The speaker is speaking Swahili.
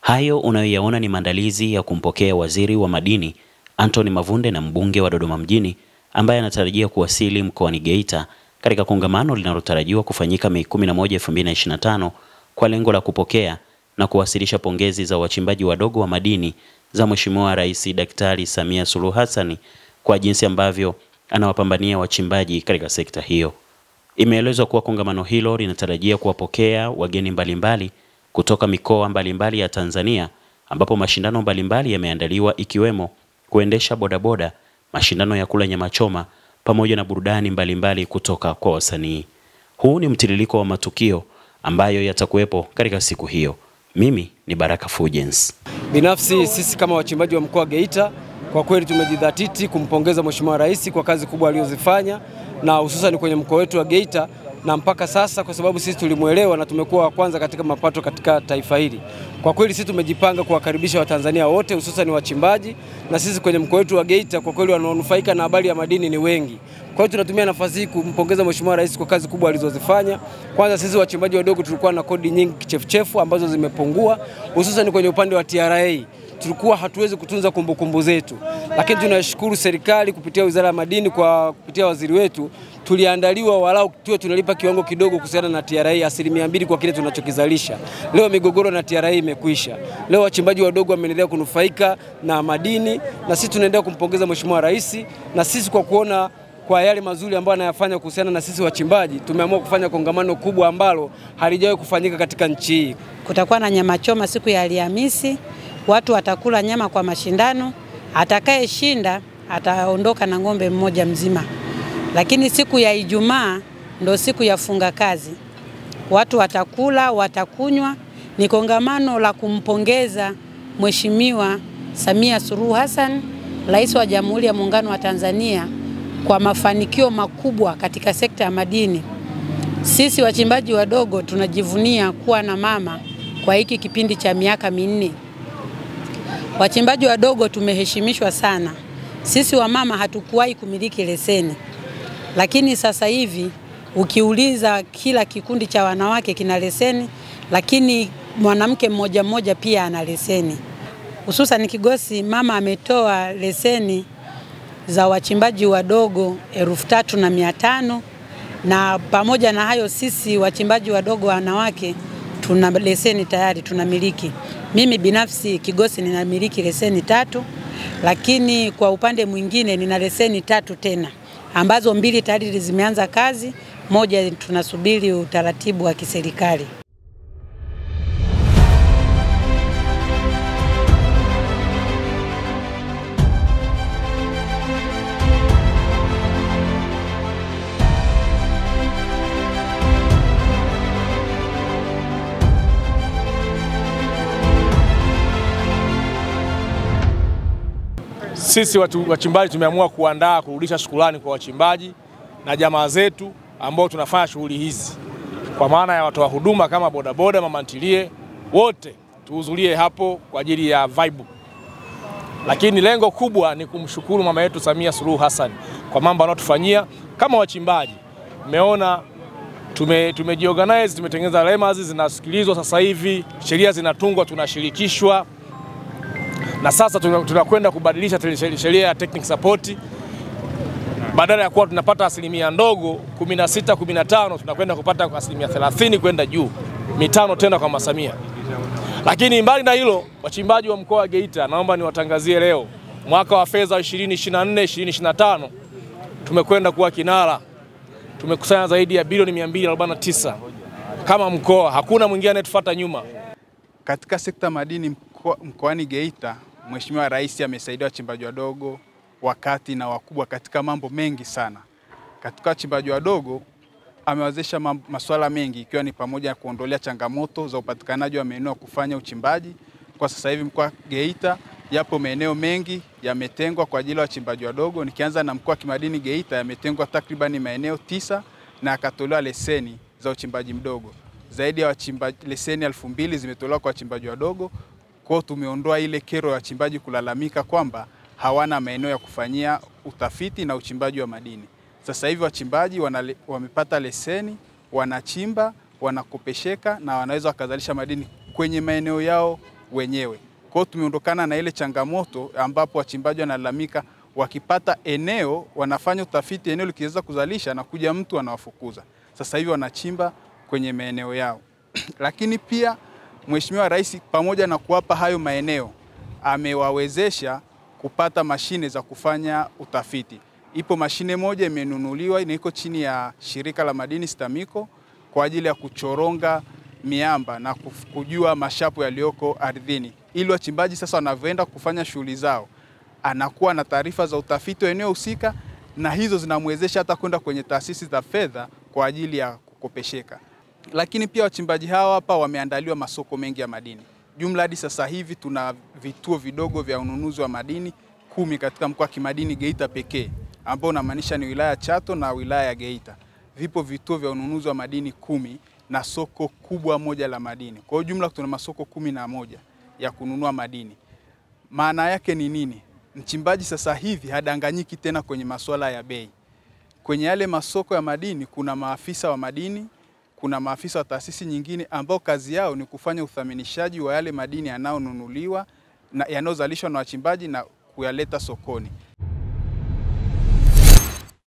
Hayo unayoyaona ni maandalizi ya kumpokea waziri wa madini Anthony Mavunde na mbunge wa Dodoma mjini ambaye anatarajia kuwasili mkoani Geita katika kongamano linalotarajiwa kufanyika Mei 11, 2025 kwa lengo la kupokea na kuwasilisha pongezi za wachimbaji wadogo wa madini za Mheshimiwa Rais Daktari Samia Suluhu Hassan kwa jinsi ambavyo anawapambania wachimbaji katika sekta hiyo. Imeelezwa kuwa kongamano hilo linatarajia kuwapokea wageni mbalimbali kutoka mikoa mbalimbali ya Tanzania, ambapo mashindano mbalimbali yameandaliwa ikiwemo kuendesha bodaboda, mashindano ya kula nyama choma pamoja na burudani mbalimbali kutoka kwa wasanii. Huu ni mtiririko wa matukio ambayo yatakuwepo katika siku hiyo. Mimi ni Baraka Fulgence. Binafsi sisi kama wachimbaji wa mkoa wa Geita kwa kweli tumejidhatiti kumpongeza Mheshimiwa Rais kwa kazi kubwa aliyozifanya na hususan kwenye mkoa wetu wa Geita, na mpaka sasa kwa sababu sisi tulimuelewa na tumekuwa wa kwanza katika mapato katika taifa hili. Kwa kweli sisi tumejipanga kuwakaribisha Watanzania wote hususan wachimbaji, na sisi kwenye mkoa wetu wa Geita kwa kweli wanaonufaika na habari ya madini ni wengi. Kwa hiyo tunatumia nafasi hii kumpongeza Mheshimiwa Rais kwa kazi kubwa alizozifanya. Kwanza sisi wachimbaji wadogo tulikuwa na kodi nyingi kichefuchefu ambazo zimepungua, hususan kwenye upande wa TRA. Tulikuwa hatuwezi kutunza kumbukumbu zetu, lakini tunashukuru serikali kupitia Wizara ya Madini kwa kupitia waziri wetu tuliandaliwa walau tuwe tunalipa kiwango kidogo kuhusiana na TRA 2% kwa kile tunachokizalisha. Leo migogoro na TRA imekwisha. Leo wachimbaji wadogo wameendelea kunufaika na madini, na sisi tunaendelea kumpongeza Mheshimiwa Rais, na sisi kwa kuona kwa yale mazuri ambayo anayafanya kuhusiana na sisi wachimbaji, tumeamua kufanya kongamano kubwa ambalo halijawahi kufanyika katika nchi hii. Kutakuwa na nyama choma siku ya Alhamisi, watu watakula nyama kwa mashindano, atakayeshinda ataondoka na ng'ombe mmoja mzima. Lakini siku ya Ijumaa ndo siku ya funga kazi. Watu watakula, watakunywa. Ni kongamano la kumpongeza Mheshimiwa Samia Suluhu Hassan, Rais wa Jamhuri ya Muungano wa Tanzania, kwa mafanikio makubwa katika sekta ya madini. Sisi wachimbaji wadogo tunajivunia kuwa na mama kwa hiki kipindi cha miaka 4. Wachimbaji wadogo tumeheshimishwa sana. Sisi wa mama hatukuwahi kumiliki leseni. Lakini sasa hivi ukiuliza kila kikundi cha wanawake kina leseni, lakini mwanamke mmoja mmoja pia ana leseni. Hususan Kigosi mama ametoa leseni za wachimbaji wadogo 3,500, na pamoja na hayo sisi wachimbaji wadogo wanawake tuna leseni tayari tunamiliki. Mimi binafsi Kigosi ninamiliki leseni 3, lakini kwa upande mwingine nina leseni 3 tena, ambazo 2 tayari zimeanza kazi, moja tunasubiri utaratibu wa kiserikali. Sisi wachimbaji tumeamua kurudisha shukrani kwa wachimbaji na jamaa zetu ambao tunafanya shughuli hizi, kwa maana ya watoa huduma kama bodaboda, mama ntilie, wote tuhudhurie hapo kwa ajili ya vibe. Lakini lengo kubwa ni kumshukuru mama yetu Samia Suluhu Hassan kwa mambo anayotufanyia kama wachimbaji. Umeona tumejiorganize, tumetengeneza lemas zinasikilizwa sasa hivi, sheria zinatungwa, tunashirikishwa. Na sasa tunakwenda kubadilisha sheria ya technical support. Badala ya kuwa tunapata asilimia ndogo 16, 15, tunakwenda kupata asilimia 30 kwenda juu, 5 tena kwa Samia. Lakini mbali na hilo, wachimbaji wa mkoa wa Geita, naomba niwatangazie leo, mwaka wa fedha 2024 2025 tumekwenda kuwa kinara. Tumekusanya zaidi ya bilioni 249 kama mkoa, hakuna mwingine anayetufuata nyuma. Katika sekta madini mkoani Geita, Mheshimiwa Rais amesaidia wachimbaji wadogo, wakati na wakubwa katika mambo mengi sana. Katika wachimbaji wadogo amewezesha masuala mengi, ikiwa ni pamoja na kuondolea changamoto za upatikanaji wa maeneo ya kufanya uchimbaji. Kwa sasa hivi mkoa wa Geita yapo maeneo mengi yametengwa kwa ajili ya wachimbaji wadogo. Nikianza na mkoa wa kimadini Geita, yametengwa takriban maeneo 9 na akatolewa leseni za uchimbaji mdogo. Zaidi ya leseni 2,000 zimetolewa kwa wachimbaji wadogo. Kwa tumeondoa ile kero ya wachimbaji kulalamika kwamba hawana maeneo ya kufanyia utafiti na uchimbaji wa madini. Sasa hivi wachimbaji wamepata leseni, wanachimba, wanakopesheka na wanaweza wakazalisha madini kwenye maeneo yao wenyewe. Kwa hiyo tumeondokana na ile changamoto ambapo wachimbaji wanalalamika wakipata eneo wanafanya utafiti, eneo likiweza kuzalisha na kuja mtu anawafukuza. Sasa hivi wanachimba kwenye maeneo yao. Lakini pia Mheshimiwa Rais pamoja na kuwapa hayo maeneo amewawezesha kupata mashine za kufanya utafiti. Ipo mashine moja imenunuliwa na iko chini ya shirika la madini STAMICO kwa ajili ya kuchoronga miamba na kujua mashapo yaliyoko ardhini, ili wachimbaji sasa wanavyoenda kufanya shughuli zao anakuwa na taarifa za utafiti wa eneo husika, na hizo zinamwezesha hata kwenda kwenye taasisi za fedha kwa ajili ya kukopesheka. Lakini pia wachimbaji hawa hapa wameandaliwa masoko mengi ya madini. Jumla hadi sasa hivi tuna vituo vidogo vya ununuzi wa madini 10 katika mkoa wa kimadini Geita pekee, ambao unamaanisha ni wilaya Chato na wilaya ya Geita. Vipo vituo vya ununuzi wa madini 10 na soko kubwa moja la madini. Kwa hiyo jumla tuna masoko 11 ya kununua madini. Maana yake ni nini? Mchimbaji sasa hivi hadanganyiki tena kwenye masuala ya bei. Kwenye yale masoko ya madini kuna maafisa wa madini, kuna maafisa wa taasisi nyingine ambao kazi yao ni kufanya uthaminishaji wa yale madini yanayonunuliwa na yanayozalishwa na wachimbaji na kuyaleta sokoni.